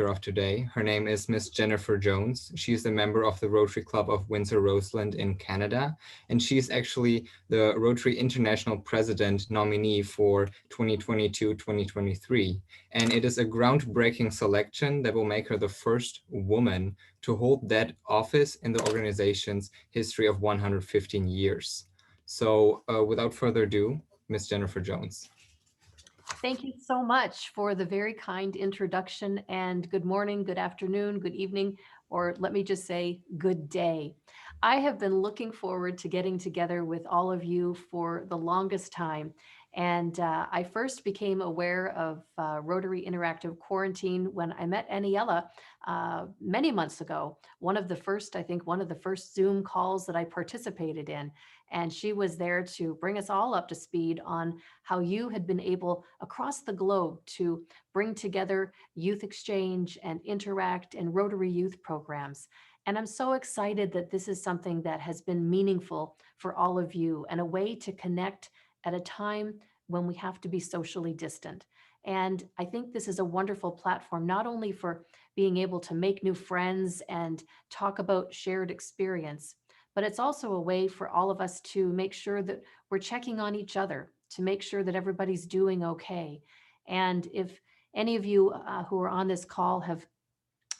speaker of today. Her name is Miss Jennifer Jones. She's a member of the Rotary Club of Windsor-Roseland in Canada, and she's actually the Rotary International President nominee for 2022-2023. And it is a groundbreaking selection that will make her the first woman to hold that office in the organization's history of 115 years. So without further ado, Miss Jennifer Jones. Thank you so much for the very kind introduction, and good morning, good afternoon, good evening, or let me just say good day. I have been looking forward to getting together with all of you for the longest time. And I first became aware of Rotary Interactive Quarantine when I met Aniela many months ago. One of the first Zoom calls that I participated in. And she was there to bring us all up to speed on how you had been able across the globe to bring together youth exchange and interact and Rotary youth programs. And I'm so excited that this is something that has been meaningful for all of you and a way to connect at a time when we have to be socially distant. And I think this is a wonderful platform, not only for being able to make new friends and talk about shared experience, but it's also a way for all of us to make sure that we're checking on each other, to make sure that everybody's doing okay. And if any of you who are on this call have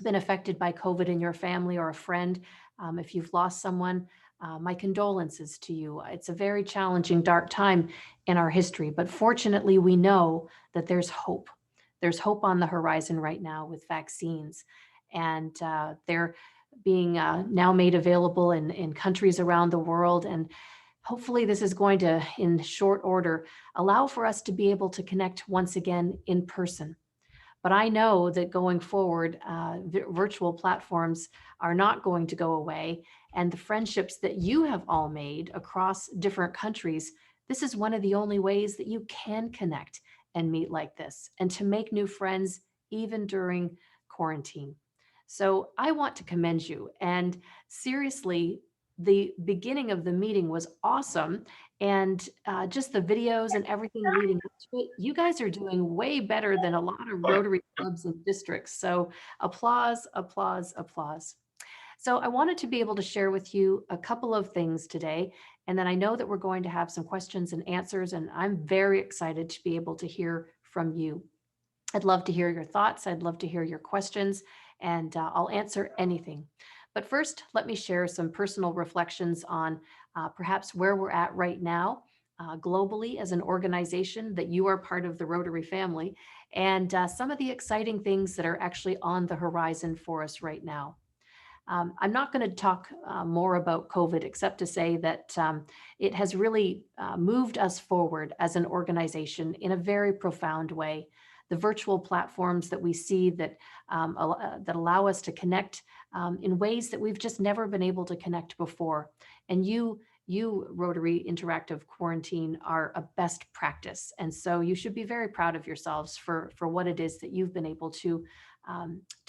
been affected by COVID in your family or a friend, if you've lost someone, my condolences to you. It's a very challenging, dark time in our history, but fortunately, we know that there's hope. There's hope on the horizon right now with vaccines, and they're being now made available in countries around the world. And hopefully, this is going to, in short order, allow for us to be able to connect once again in person. But I know that going forward, virtual platforms are not going to go away. And the friendships that you have all made across different countries, this is one of the only ways that you can connect and meet like this and to make new friends even during quarantine. So I want to commend you. And seriously, the beginning of the meeting was awesome. And just the videos and everything leading up to it, you guys are doing way better than a lot of Rotary clubs and districts. So applause, applause, applause. So I wanted to be able to share with you a couple of things today. And then I know that we're going to have some questions and answers, and I'm very excited to be able to hear from you. I'd love to hear your thoughts. I'd love to hear your questions, and I'll answer anything. But first, let me share some personal reflections on perhaps where we're at right now globally as an organization, that you are part of the Rotary family, and some of the exciting things that are actually on the horizon for us right now. I'm not going to talk more about COVID, except to say that it has really moved us forward as an organization in a very profound way. The virtual platforms that we see that that allow us to connect in ways that we've just never been able to connect before. And you Rotary Interactive Quarantine are a best practice, and so you should be very proud of yourselves for what it is that you've been able to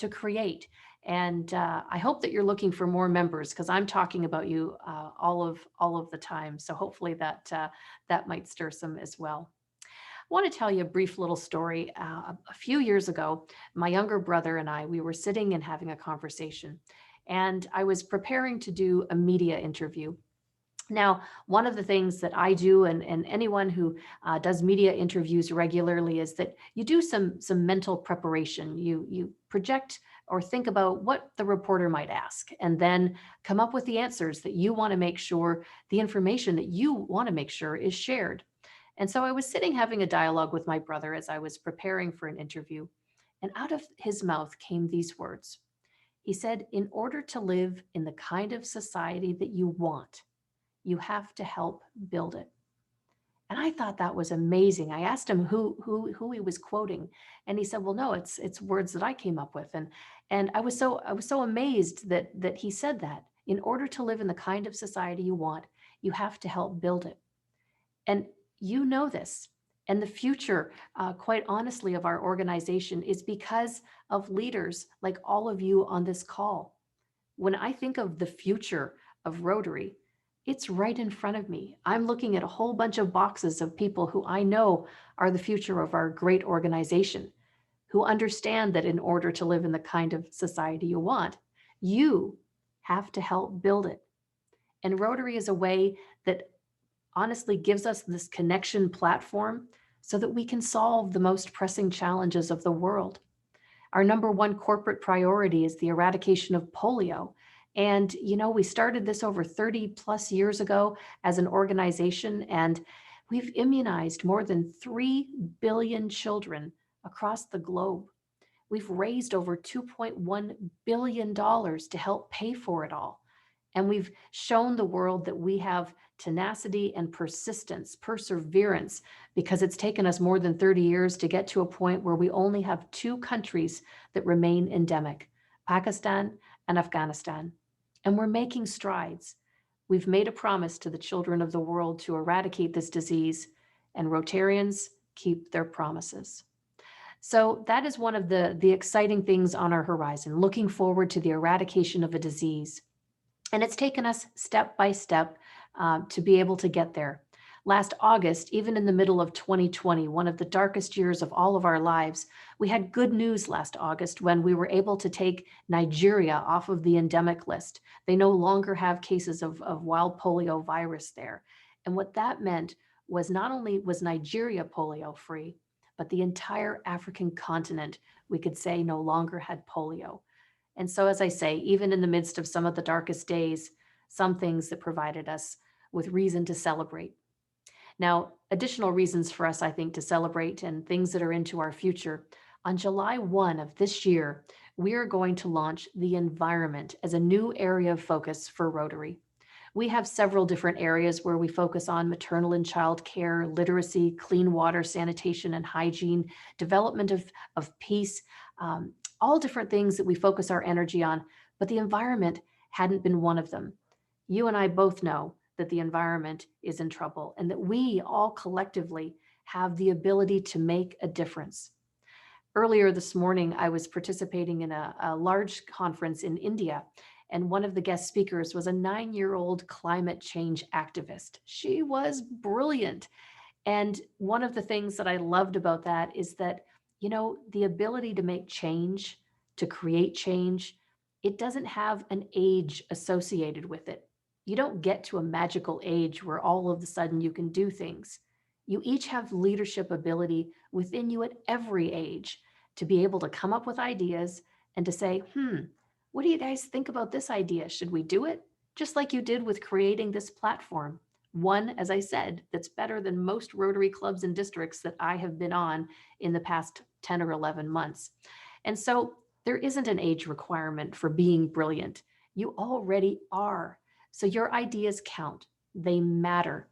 create. And I hope that you're looking for more members, because I'm talking about you all of the time. So hopefully that might stir some as well. I want to tell you a brief little story. A few years ago, my younger brother and we were sitting and having a conversation, and I was preparing to do a media interview. Now, one of the things that I do, and anyone who does media interviews regularly, is that you do some mental preparation. You project or think about what the reporter might ask, and then come up with the answers that you want to make sure, the information that you want to make sure is shared. And so I was sitting having a dialogue with my brother as I was preparing for an interview, and out of his mouth came these words. He said, "In order to live in the kind of society that you want, you have to help build it." And I thought that was amazing. I asked him who he was quoting, and he said, "Well, no, it's words that I came up with." And I was so amazed that he said that. In order to live in the kind of society you want, you have to help build it. And you know this. And the future, quite honestly, of our organization is because of leaders like all of you on this call. When I think of the future of Rotary, it's right in front of me. I'm looking at a whole bunch of boxes of people who I know are the future of our great organization, who understand that in order to live in the kind of society you want, you have to help build it. And Rotary is a way that honestly gives us this connection platform so that we can solve the most pressing challenges of the world. Our number one corporate priority is the eradication of polio. And, we started this over 30 plus years ago as an organization, and we've immunized more than 3 billion children across the globe. We've raised over $2.1 billion to help pay for it all. And we've shown the world that we have tenacity and persistence, perseverance, because it's taken us more than 30 years to get to a point where we only have two countries that remain endemic, Pakistan and Afghanistan. And we're making strides. We've made a promise to the children of the world to eradicate this disease, and Rotarians keep their promises. So that is one of the exciting things on our horizon, looking forward to the eradication of a disease. And it's taken us step by step to be able to get there. Last August, even in the middle of 2020, one of the darkest years of all of our lives, we had good news last August when we were able to take Nigeria off of the endemic list. They no longer have cases of wild polio virus there. And what that meant was not only was Nigeria polio free, but the entire African continent, we could say, no longer had polio. And so, as I say, even in the midst of some of the darkest days, some things that provided us with reason to celebrate. Now, additional reasons for us, I think, to celebrate and things that are into our future. On July 1 of this year, we are going to launch the environment as a new area of focus for Rotary. We have several different areas where we focus on maternal and child care, literacy, clean water, sanitation and hygiene, development of peace, all different things that we focus our energy on. But the environment hadn't been one of them. You and I both know that the environment is in trouble and that we all collectively have the ability to make a difference. Earlier this morning, I was participating in a large conference in India, and one of the guest speakers was a 9-year-old climate change activist. She was brilliant. And one of the things that I loved about that is that, the ability to make change, to create change, it doesn't have an age associated with it. You don't get to a magical age where all of a sudden you can do things. You each have leadership ability within you at every age to be able to come up with ideas and to say, what do you guys think about this idea? Should we do it? Just like you did with creating this platform. One, as I said, that's better than most Rotary clubs and districts that I have been on in the past 10 or 11 months. And so there isn't an age requirement for being brilliant. You already are. So your ideas count, they matter.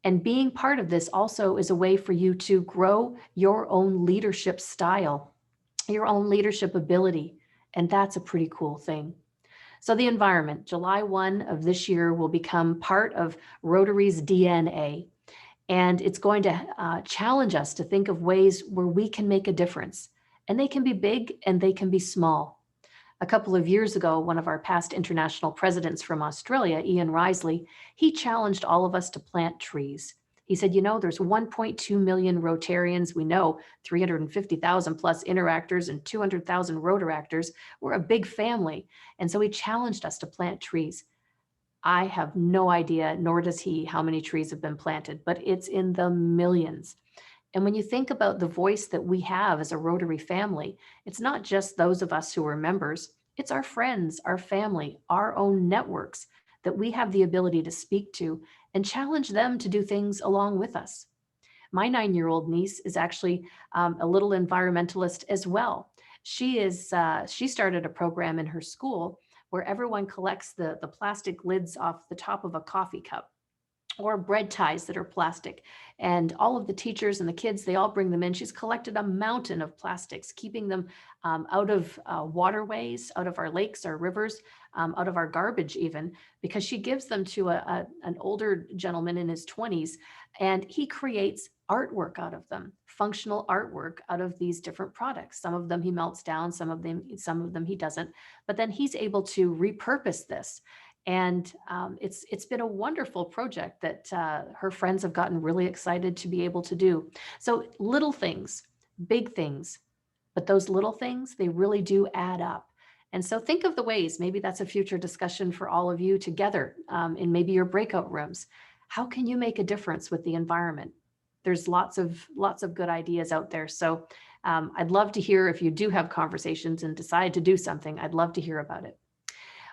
And being part of this also is a way for you to grow your own leadership style, your own leadership ability. And that's a pretty cool thing. So the environment, July 1 of this year, will become part of Rotary's DNA. And it's going to challenge us to think of ways where we can make a difference. And they can be big and they can be small. A couple of years ago, one of our past international presidents from Australia, Ian Risley, he challenged all of us to plant trees. He said, there's 1.2 million Rotarians. We know 350,000 plus interactors and 200,000 Rotaractors. We're a big family. And so he challenged us to plant trees. I have no idea, nor does he, how many trees have been planted, but it's in the millions. And when you think about the voice that we have as a Rotary family, it's not just those of us who are members, it's our friends, our family, our own networks that we have the ability to speak to and challenge them to do things along with us. My 9-year-old niece is actually a little environmentalist as well. She started a program in her school where everyone collects the plastic lids off the top of a coffee cup or bread ties that are plastic. And all of the teachers and the kids, they all bring them in. She's collected a mountain of plastics, keeping them out of waterways, out of our lakes, our rivers, out of our garbage even, because she gives them to an older gentleman in his 20s, and he creates artwork out of them, functional artwork out of these different products. Some of them he melts down, some of them he doesn't, but then he's able to repurpose this. And it's been a wonderful project that her friends have gotten really excited to be able to do. So little things, big things, But those little things, they really do add up. And so think of the ways, maybe that's a future discussion for all of you together in maybe your breakout rooms. How can you make a difference with the environment? There's lots of good ideas out there. So I'd love to hear if you do have conversations and decide to do something. I'd love to hear about it.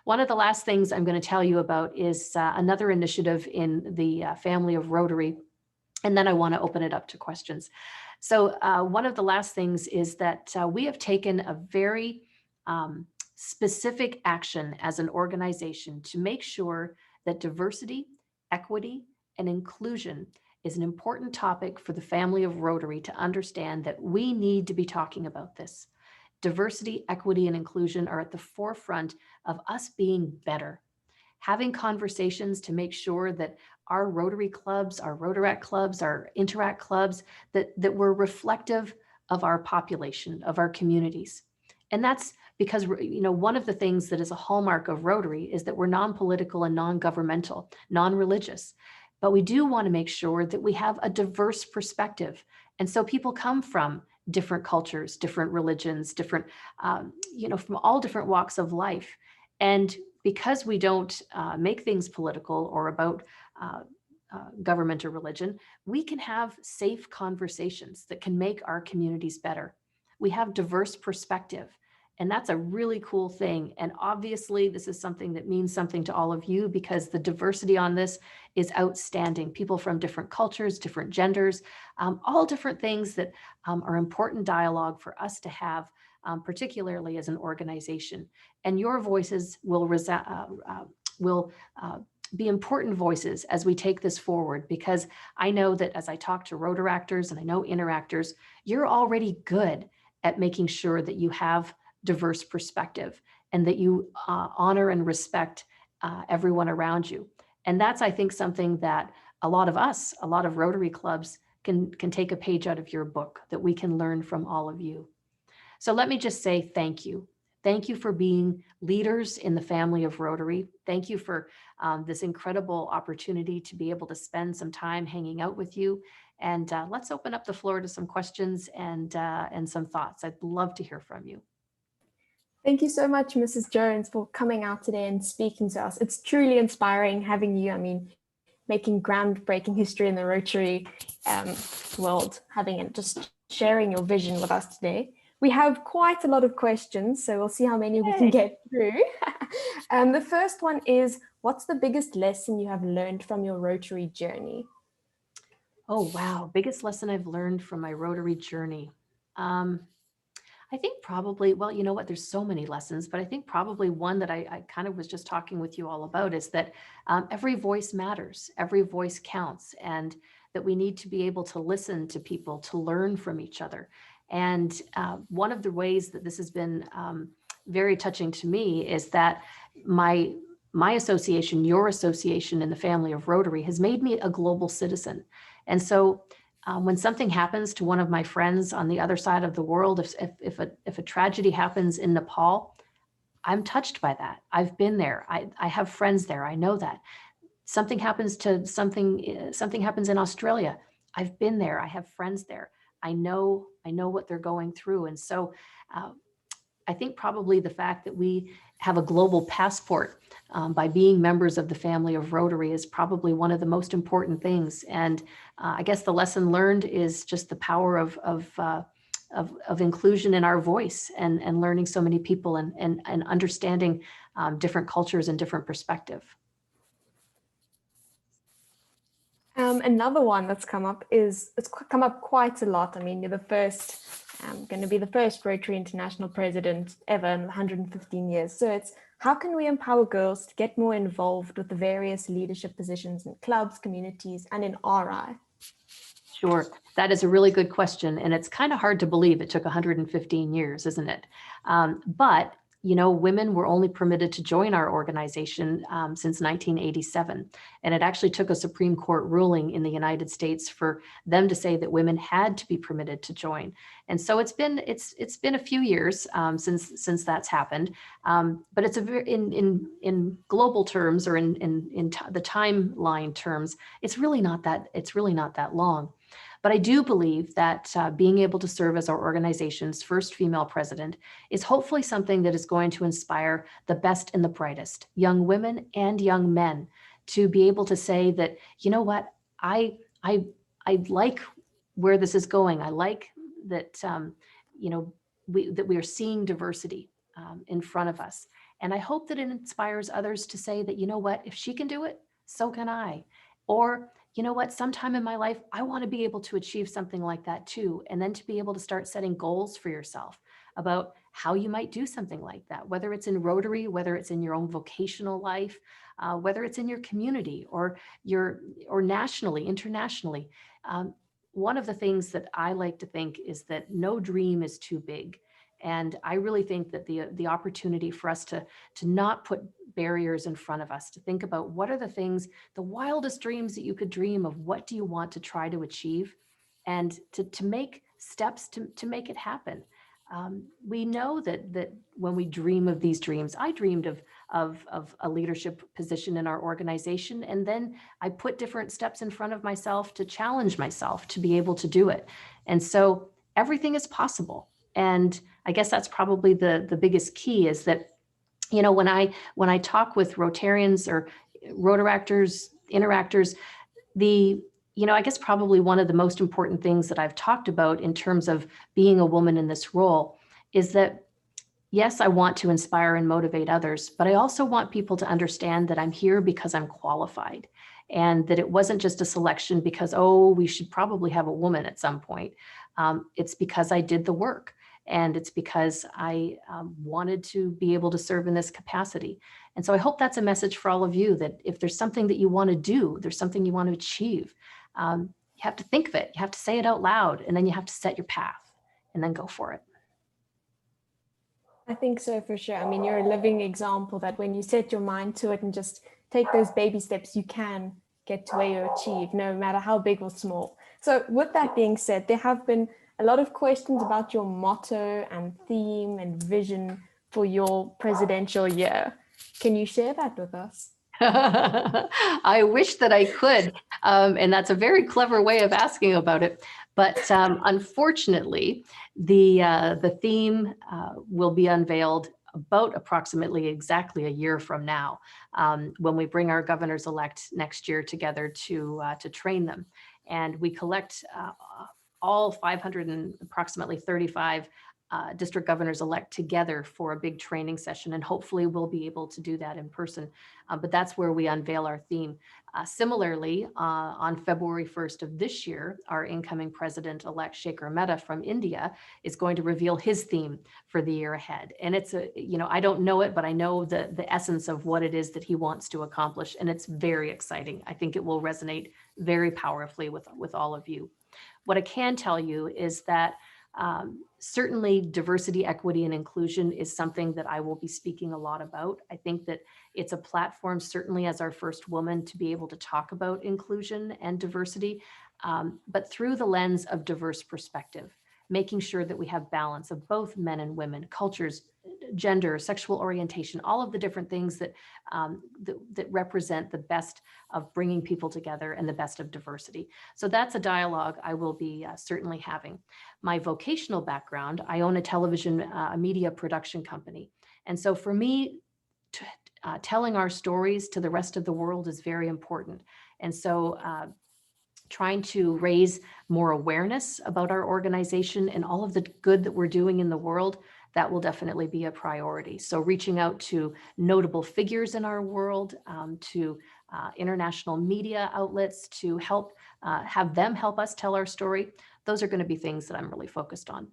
One of the last things I'm going to tell you about is another initiative in the family of Rotary, and then I want to open it up to questions. So one of the last things is that we have taken a very specific action as an organization to make sure that diversity, equity, and inclusion is an important topic for the family of Rotary to understand that we need to be talking about this. Diversity, equity, and inclusion are at the forefront of us being better, having conversations to make sure that our Rotary clubs, our Rotaract clubs, our Interact clubs, that we're reflective of our population, of our communities. And that's because, one of the things that is a hallmark of Rotary is that we're non-political and non-governmental, non-religious. But we do want to make sure that we have a diverse perspective. And so people come from different cultures, different religions, different, from all different walks of life. And because we don't make things political or about government or religion, we can have safe conversations that can make our communities better. We have diverse perspective, and that's a really cool thing. And obviously, this is something that means something to all of you because the diversity on this is outstanding. People from different cultures, different genders, all different things that are important dialogue for us to have, particularly as an organization. And your voices will be important voices as we take this forward, because I know that as I talk to Rotaractors and I know Interactors, you're already good at making sure that you have diverse perspective and that you honor and respect everyone around you. And that's, I think, something that a lot of Rotary clubs can take a page out of your book, that we can learn from all of you. So let me just say thank you. Thank you for being leaders in the family of Rotary. Thank you for this incredible opportunity to be able to spend some time hanging out with you. And let's open up the floor to some questions and some thoughts. I'd love to hear from you. Thank you so much, Mrs. Jones, for coming out today and speaking to us. It's truly inspiring having you. I mean, making groundbreaking history in the Rotary world, having it, just sharing your vision with us today. We have quite a lot of questions, so we'll see how many we can get through. The first one is, what's the biggest lesson you have learned from your Rotary journey? Oh, wow. Biggest lesson I've learned from my Rotary journey. I think probably, well, you know what, there's so many lessons, but I think probably one that I kind of was just talking with you all about is that every voice matters, every voice counts, and that we need to be able to listen to people, to learn from each other. And one of the ways that this has been very touching to me is that my association, your association in the family of Rotary, has made me a global citizen. And so when something happens to one of my friends on the other side of the world, if a tragedy happens in Nepal, I'm touched by that. I've been there. I have friends there. I know that. Something happens in Australia. I've been there. I have friends there. I know what they're going through. And so I think probably the fact that we have a global passport by being members of the family of Rotary is probably one of the most important things. And I guess the lesson learned is just the power of inclusion in our voice and learning so many people and understanding different cultures and different perspective. Another one that's come up it's come up quite a lot. I mean, you're the first, going to be the first Rotary International president ever in 115 years. So it's, how can we empower girls to get more involved with the various leadership positions in clubs, communities, and in RI? Sure, that is a really good question. And it's kind of hard to believe it took 115 years, isn't it? But women were only permitted to join our organization since 1987. And it actually took a Supreme Court ruling in the United States for them to say that women had to be permitted to join. And so it's been a few years since that's happened. But it's in global terms, or in the timeline terms, it's really not that long. But I do believe that being able to serve as our organization's first female president is hopefully something that is going to inspire the best and the brightest, young women and young men, to be able to say that, you know what, I I like where this is going. I like that you know we are seeing diversity in front of us, and I hope that it inspires others to say that, you know what, if she can do it, so can I. Or, you know what, sometime in my life, I want to be able to achieve something like that too. And then to be able to start setting goals for yourself about how you might do something like that, whether it's in Rotary, whether it's in your own vocational life, whether it's in your community or nationally, internationally. Um, One of the things that I like to think is that no dream is too big. And I really think that the opportunity for us to not put barriers in front of us, to think about what are the things, the wildest dreams that you could dream of, what do you want to try to achieve, and to make steps to make it happen. We know that when we dream of these dreams, I dreamed of a leadership position in our organization, and then I put different steps in front of myself to challenge myself to be able to do it. And so everything is possible. And I guess that's probably the biggest key, is that, you know, when I talk with Rotarians or Rotaractors, interactors, the I guess probably one of the most important things that I've talked about in terms of being a woman in this role is that, yes, I want to inspire and motivate others, but I also want people to understand that I'm here because I'm qualified, and that it wasn't just a selection because, oh, we should probably have a woman at some point. It's because I did the work, and it's because I wanted to be able to serve in this capacity. And so I hope that's a message for all of you, that if there's something that you want to do, there's something you want to achieve, you have to think of it, you have to say it out loud, and then you have to set your path and then go for it. I think so, for sure. I mean, you're a living example that when you set your mind to it and just take those baby steps, you can get to where you achieve, no matter how big or small. So with that being said, there have been a lot of questions about your motto and theme and vision for your presidential year. Can you share that with us? I wish that I could. And that's a very clever way of asking about it. But unfortunately, the theme will be unveiled about approximately exactly a year from now, when we bring our governors-elect next year together to train them. And we collect all 500 and approximately 35 district governors-elect together for a big training session, and hopefully we'll be able to do that in person. But that's where we unveil our theme. Similarly, on February 1st of this year, our incoming president-elect Shekhar Mehta from India is going to reveal his theme for the year ahead. And it's I don't know it, but I know the essence of what it is that he wants to accomplish, and it's very exciting. I think it will resonate very powerfully with all of you. What I can tell you is that certainly diversity, equity, and inclusion is something that I will be speaking a lot about. I think that it's a platform, certainly as our first woman, to be able to talk about inclusion and diversity, but through the lens of diverse perspective, making sure that we have balance of both men and women, cultures, gender, sexual orientation, all of the different things that represent the best of bringing people together and the best of diversity. So that's a dialogue I will be certainly having. My vocational background, I own a television media production company. And so for me, telling our stories to the rest of the world is very important. And so trying to raise more awareness about our organization and all of the good that we're doing in the world, that will definitely be a priority. So reaching out to notable figures in our world, to international media outlets, to help have them help us tell our story. Those are going to be things that I'm really focused on.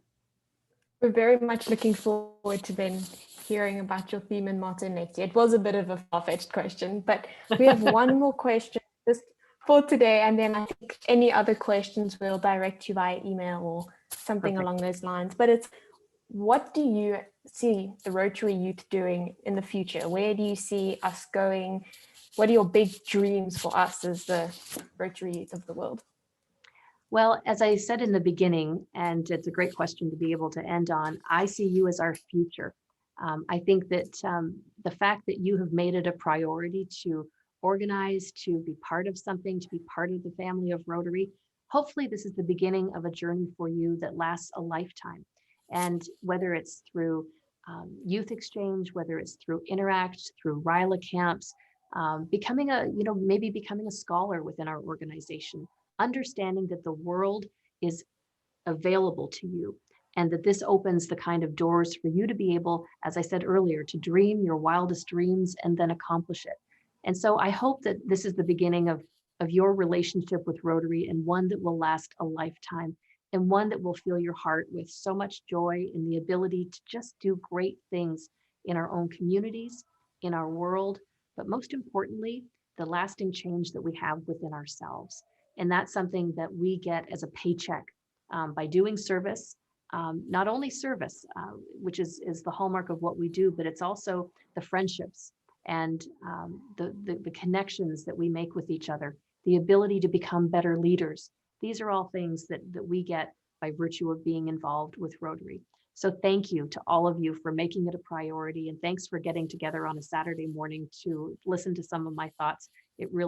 We're very much looking forward to then hearing about your theme and motto next year. It was a bit of a far-fetched question, but we have one more question just for today, and then I think any other questions we'll direct you via email or something Perfect. along those lines. But it's, what do you see the Rotary Youth doing in the future? Where do you see us going? What are your big dreams for us as the Rotary Youth of the world? Well, as I said in the beginning, and it's a great question to be able to end on, I see you as our future. I think that the fact that you have made it a priority to organize, to be part of something, to be part of the family of Rotary, hopefully this is the beginning of a journey for you that lasts a lifetime. And whether it's through youth exchange, whether it's through Interact, through RILA camps, becoming maybe becoming a scholar within our organization, understanding that the world is available to you, and that this opens the kind of doors for you to be able, as I said earlier, to dream your wildest dreams and then accomplish it. And so I hope that this is the beginning of your relationship with Rotary, and one that will last a lifetime, and one that will fill your heart with so much joy in the ability to just do great things in our own communities, in our world, but most importantly, the lasting change that we have within ourselves. And that's something that we get as a paycheck by doing service. Not only service, which is the hallmark of what we do, but it's also the friendships and the connections that we make with each other, the ability to become better leaders. These are all things that we get by virtue of being involved with Rotary. So thank you to all of you for making it a priority, and thanks for getting together on a Saturday morning to listen to some of my thoughts. It really